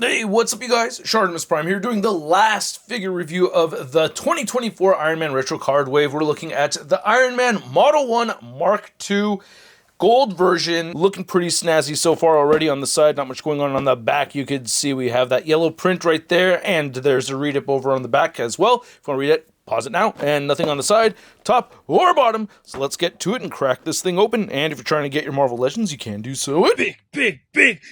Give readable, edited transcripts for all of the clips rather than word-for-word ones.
Hey, what's up you guys? ShartimusPrime here doing the last figure review of the 2024 Iron Man Retro Card Wave. We're looking at the Iron Man Model 1 Mark II gold version. Looking pretty snazzy so far already on the side. Not much going on the back. You could see we have that yellow print right there, and there's a read-up over on the back as well. If you want to read it, pause it now, and nothing on the side, top or bottom. So let's get to it and crack this thing open. And if you're trying to get your Marvel Legends, you can do so at Big!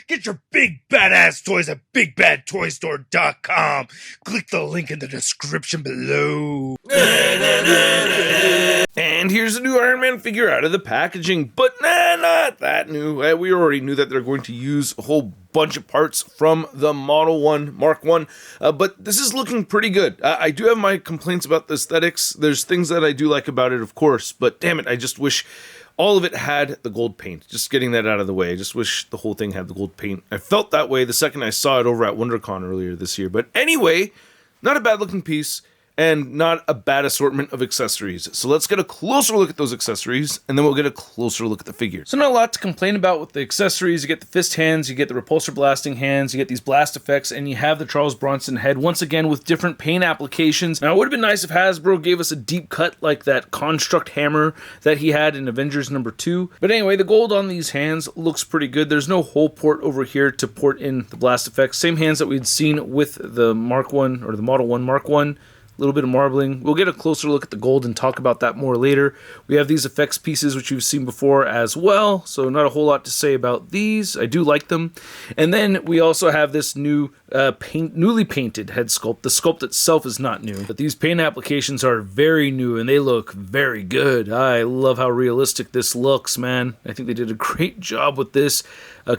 Get your big badass toys at BigBadToyStore.com. Click the link in the description below. And here's a new Iron Man figure out of the packaging, but not that new. We already knew that they're going to use a whole bunch of parts from the Model 1 Mark 1, but this is looking pretty good. I do have my complaints about the aesthetics. There's things that I do like about it, of course, but damn it, I just wish all of it had the gold paint. Just getting that out of the way. I just wish the whole thing had the gold paint. I felt that way the second I saw it over at WonderCon earlier this year. But anyway, not a bad looking piece and not a bad assortment of accessories. So let's get a closer look at those accessories, and then we'll get a closer look at the figure. So not a lot to complain about with the accessories. You get the fist hands, you get the repulsor blasting hands, you get these blast effects, and you have the Charles Bronson head, once again with different paint applications. Now it would have been nice if Hasbro gave us a deep cut like that construct hammer that he had in Avengers #2. But anyway, the gold on these hands looks pretty good. There's no hole port over here to port in the blast effects. Same hands that we'd seen with the Mark 1, or the Model 1 Mark 1. A little bit of marbling. We'll get a closer look at the gold and talk about that more later. We have these effects pieces, which you've seen before as well, so not a whole lot to say about these. I do like them. And then we also have this new newly painted head sculpt. The sculpt itself is not new, but these paint applications are very new, and they look very good. I love how realistic this looks, man. I think they did a great job with this.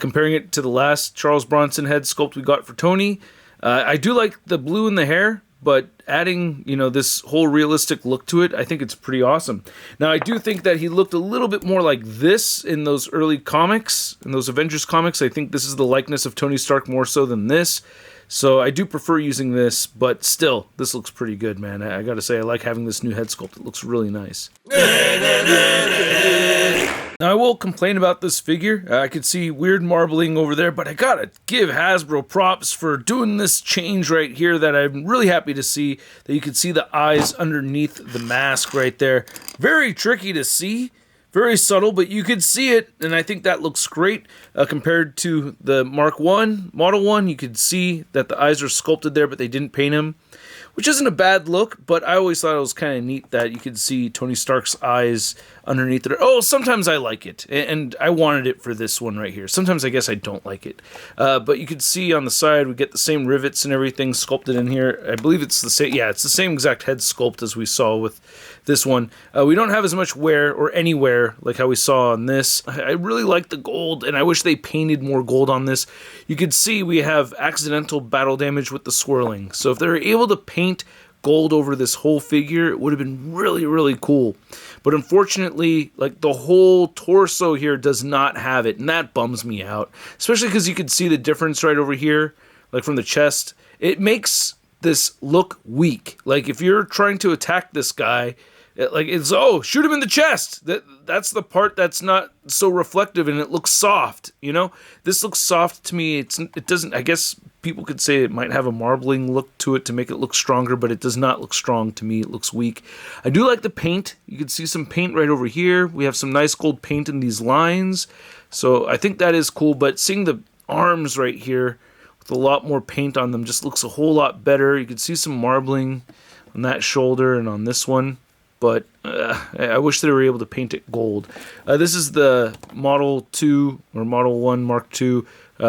Comparing it to the last Charles Bronson head sculpt we got for Tony, I do like the blue in the hair, but adding, this whole realistic look to it, I think it's pretty awesome. Now, I do think that he looked a little bit more like this in those early comics, in those Avengers comics. I think this is the likeness of Tony Stark more so than this. So I do prefer using this, but still, this looks pretty good, man. I gotta say, I like having this new head sculpt. It looks really nice. Now, I will complain about this figure. I could see weird marbling over there, but I gotta give Hasbro props for doing this change right here that I'm really happy to see, that you can see the eyes underneath the mask right there. Very tricky to see, very subtle, but you could see it, and I think that looks great. Compared to the Mark 1, Model 1, you could see that the eyes are sculpted there, but they didn't paint him, which isn't a bad look, but I always thought it was kind of neat that you could see Tony Stark's eyes underneath it. Oh, sometimes I like it, and I wanted it for this one right here. Sometimes I guess I don't like it. But you could see on the side, we get the same rivets and everything sculpted in here. I believe it's the same, yeah, it's the same exact head sculpt as we saw with this one. We don't have as much wear or any wear like how we saw on this. I really like the gold, and I wish they painted more gold on this. You could see we have accidental battle damage with the swirling. So if they're able to paint gold over this whole figure, it would have been really, really cool. But unfortunately, like, the whole torso here does not have it, and that bums me out. Especially because you can see the difference right over here, like from the chest. It makes this look weak. Like, if you're trying to attack this guy, oh, shoot him in the chest. That's the part that's not so reflective, and it looks soft, This looks soft to me. It doesn't, I guess people could say it might have a marbling look to it to make it look stronger, but it does not look strong to me. It looks weak. I do like the paint. You can see some paint right over here. We have some nice gold paint in these lines. So I think that is cool, but seeing the arms right here with a lot more paint on them just looks a whole lot better. You can see some marbling on that shoulder and on this one. But I wish they were able to paint it gold. This is the Model 2 or Model 1 Mark II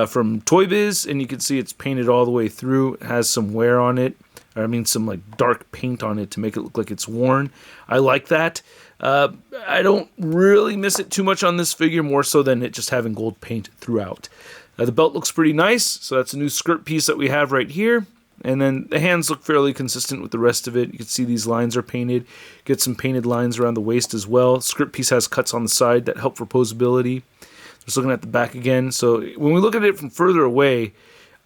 from Toy Biz, and you can see it's painted all the way through. It has some wear on it. I mean, some like dark paint on it to make it look like it's worn. I like that. I don't really miss it too much on this figure, more so than it just having gold paint throughout. The belt looks pretty nice, so that's a new skirt piece that we have right here. And then the hands look fairly consistent with the rest of it. You can see these lines are painted. Get some painted lines around the waist as well. Script piece has cuts on the side that help for posability. Just looking at the back again. So when we look at it from further away,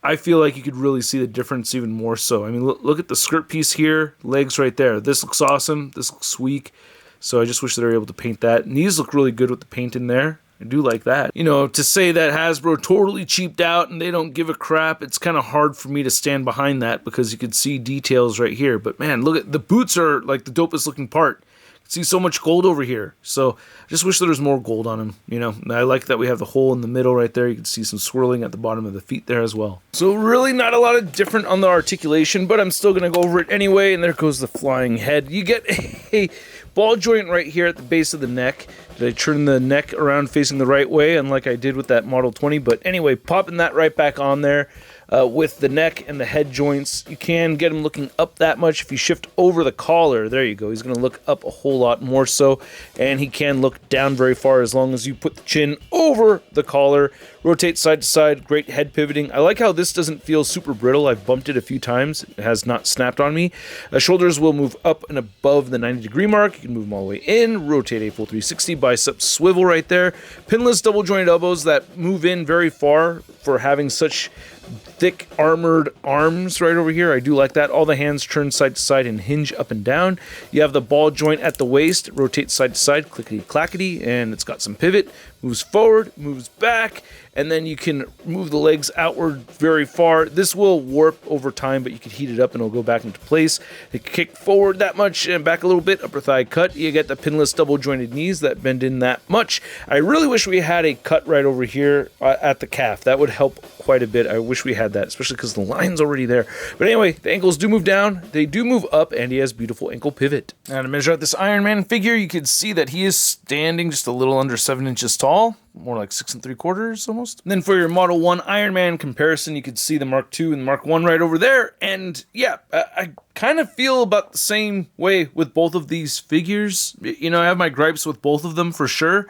I feel like you could really see the difference even more so. I mean, look at the skirt piece here. Legs right there. This looks awesome. This looks weak. So I just wish they were able to paint that. And these look really good with the paint in there. I do like that. You know, to say that Hasbro totally cheaped out and they don't give a crap, it's kind of hard for me to stand behind that because you can see details right here. But man, look at the boots are like the dopest looking part. You can see so much gold over here. So I just wish there was more gold on them. You know, and I like that we have the hole in the middle right there. You can see some swirling at the bottom of the feet there as well. So really not a lot of different on the articulation, but I'm still going to go over it anyway. And there goes the flying head. You get a ball joint right here at the base of the neck. Did I turn the neck around facing the right way, unlike I did with that Model 20? But anyway, popping that right back on there with the neck and the head joints. You can get him looking up that much. If you shift over the collar, there you go. He's going to look up a whole lot more so. And he can look down very far as long as you put the chin over the collar. Rotate side to side. Great head pivoting. I like how this doesn't feel super brittle. I've bumped it a few times. It has not snapped on me. Shoulders will move up and above the 90-degree mark. You can move them all the way in. Rotate a full 360. Bicep swivel right there. Pinless double jointed elbows that move in very far for having such thick armored arms right over here. I do like that. All the hands turn side to side and hinge up and down. You have the ball joint at the waist. Rotate side to side, clickety clackety, and it's got some pivot. Moves forward, moves back, and then you can move the legs outward very far. This will warp over time, but you can heat it up and it'll go back into place. You kick forward that much and back a little bit, upper thigh cut. You get the pinless double jointed knees that bend in that much. I really wish we had a cut right over here at the calf. That would help quite a bit. I wish we had that, especially because the line's already there. But anyway, the ankles do move down, they do move up, and he has beautiful ankle pivot. Now to measure out this Iron Man figure, you can see that he is standing just a little under 7 inches tall. More like 6 3/4 almost. And then for your Model 1 Iron Man comparison, you could see the Mark II and the Mark 1 right over there. And yeah, I kind of feel about the same way with both of these figures. You know, I have my gripes with both of them for sure.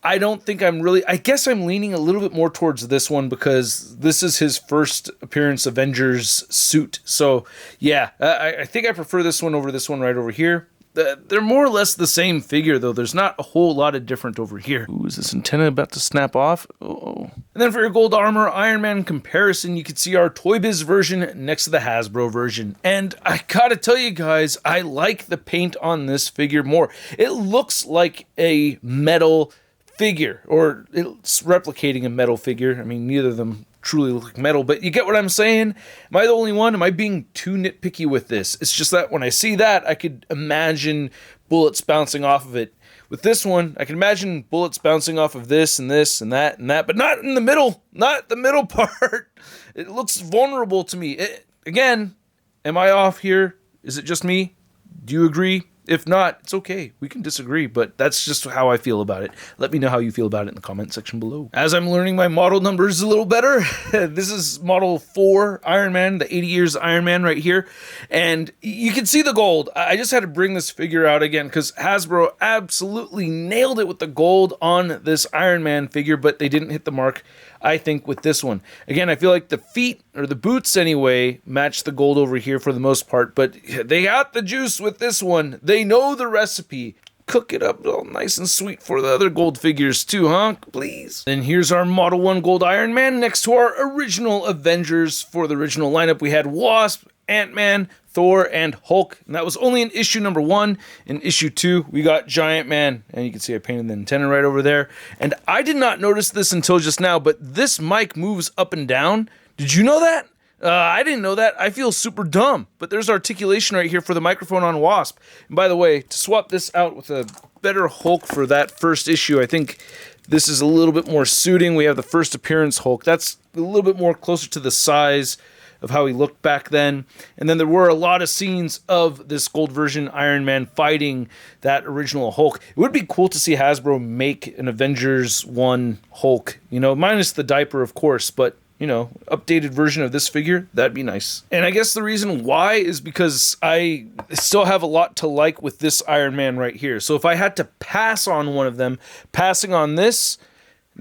I don't think I guess I'm leaning a little bit more towards this one because this is his first appearance Avengers suit. So yeah, I think I prefer this one over this one right over here. They're more or less the same figure, though. There's not a whole lot of different over here. Ooh, is this antenna about to snap off? Oh. And then for your gold armor Iron Man comparison, you can see our Toy Biz version next to the Hasbro version. And I gotta tell you guys, I like the paint on this figure more. It looks like a metal figure, or it's replicating a metal figure. I mean, neither of them truly look like metal, but you get what I'm saying? Am I the only one? Am I being too nitpicky with this? It's just that when I see that, I could imagine bullets bouncing off of it. With this one, I can imagine bullets bouncing off of this and this and that, but not in the middle. Not the middle part. It looks vulnerable to me. Again, am I off here? Is it just me? Do you agree? If not, it's okay. We can disagree, but that's just how I feel about it. Let me know how you feel about it in the comment section below. As I'm learning my model numbers a little better, this is Model 4 Iron Man, the 80 years Iron Man right here. And you can see the gold. I just had to bring this figure out again because Hasbro absolutely nailed it with the gold on this Iron Man figure, but they didn't hit the mark, I think, with this one. Again, I feel like the feet, or the boots anyway, match the gold over here for the most part, but they got the juice with this one. They know the recipe. Cook it up all nice and sweet for the other gold figures too, huh? Please. Then here's our Model 1 Gold Iron Man next to our original Avengers. For the original lineup, we had Wasp, Ant-Man, Thor, and Hulk. And that was only in issue number 1. In issue 2, we got Giant Man. And you can see I painted the antenna right over there. And I did not notice this until just now, but this mic moves up and down. Did you know that? I didn't know that. I feel super dumb. But there's articulation right here for the microphone on Wasp. And by the way, to swap this out with a better Hulk for that first issue, I think this is a little bit more suiting. We have the first appearance Hulk. That's a little bit more closer to the size of how he looked back then. And then there were a lot of scenes of this gold version Iron Man fighting that original Hulk. It would be cool to see Hasbro make an Avengers 1 Hulk, you know, minus the diaper, of course, but you know, updated version of this figure, that'd be nice. And I guess the reason why is because I still have a lot to like with this Iron Man right here. So if I had to pass on one of them, passing on this,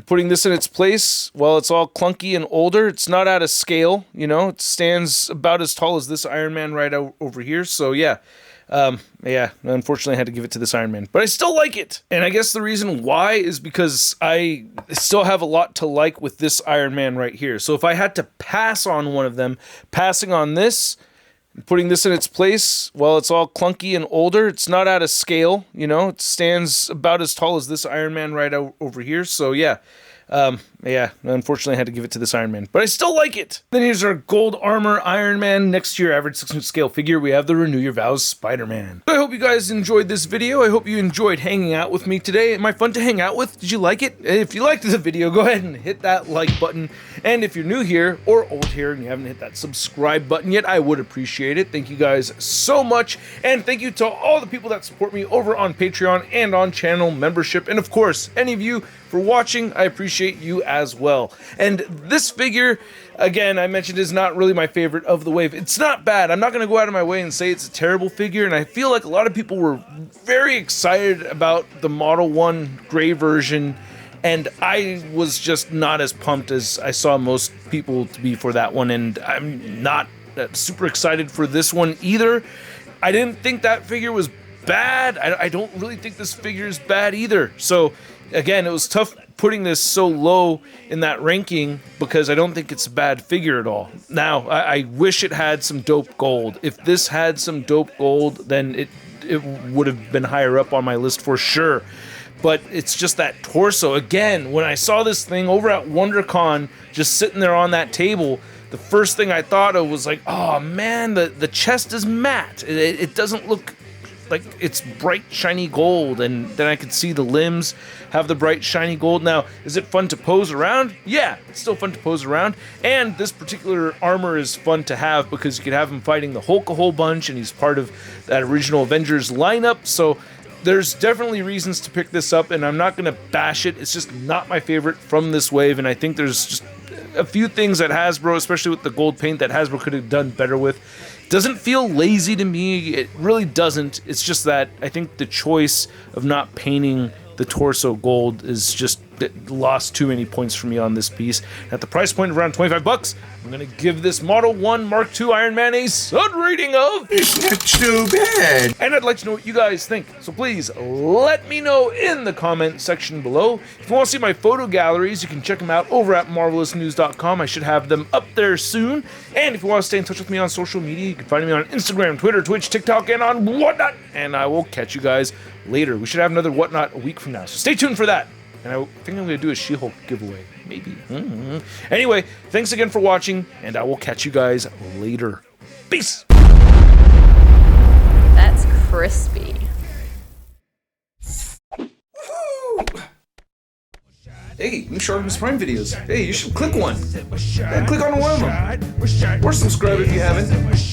putting this in its place, while it's all clunky and older, it's not out of scale, you know, it stands about as tall as this Iron Man right over here. So yeah, unfortunately I had to give it to this Iron Man, but I still like it. And I guess the reason why is because I still have a lot to like with this Iron Man right here. So if I had to pass on one of them, passing on this, Putting this in its place, while it's all clunky and older, it's not out of scale, you know, it stands about as tall as this Iron Man right over here, so yeah. Unfortunately I had to give it to this Iron Man, but I still like it. Then here's our gold armor Iron Man. Next to your average 6-inch scale figure, we have the Renew Your Vows Spider-Man. So I hope you guys enjoyed this video. I hope you enjoyed hanging out with me today. Am I fun to hang out with? Did you like it? If you liked the video, go ahead and hit that like button. And if you're new here or old here and you haven't hit that subscribe button yet, I would appreciate it. Thank you guys so much. And thank you to all the people that support me over on Patreon and on channel membership. And of course, any of you for watching, I appreciate you as well. And this figure, again, I mentioned is not really my favorite of the wave. It's not bad. I'm not going to go out of my way and say it's a terrible figure, and I feel like a lot of people were very excited about the Model 1 gray version, and I was just not as pumped as I saw most people to be for that one, and I'm not super excited for this one either. I didn't think that figure was bad. I don't really think this figure is bad either. So again, it was tough putting this so low in that ranking because I don't think it's a bad figure at all. Now, I wish it had some dope gold. If this had some dope gold, then it would have been higher up on my list for sure. But it's just that torso. Again, when I saw this thing over at WonderCon, just sitting there on that table, the first thing I thought of was like, oh man, the chest is matte. It doesn't look like it's bright shiny gold, and then I could see the limbs have the bright shiny gold. Now, is it fun to pose around? Yeah, it's still fun to pose around, and this particular armor is fun to have because you could have him fighting the Hulk a whole bunch, and he's part of that original Avengers lineup, so there's definitely reasons to pick this up, and I'm not going to bash it. It's just not my favorite from this wave, and I think there's just a few things that Hasbro, especially with the gold paint, that Hasbro could have done better with. Doesn't feel lazy to me. It really doesn't. It's just that I think the choice of not painting the torso gold is just lost too many points for me on this piece. At the price point of around 25 bucks, I'm going to give this Model 1 Mark II Iron Man a sud rating of... It's not too bad. And I'd like to know what you guys think, so please let me know in the comment section below. If you want to see my photo galleries, you can check them out over at marvelousnews.com. I should have them up there soon. And if you want to stay in touch with me on social media, you can find me on Instagram, Twitter, Twitch, TikTok, and on Whatnot. And I will catch you guys later. We should have another Whatnot a week from now, so stay tuned for that. And I think I'm going to do a She-Hulk giveaway. Maybe. Anyway, thanks again for watching, and I will catch you guys later. Peace! That's crispy. Hey, new ShartimusPrime videos. Hey, you should click one. Yeah, click on one of them. Or subscribe if you haven't. Your face,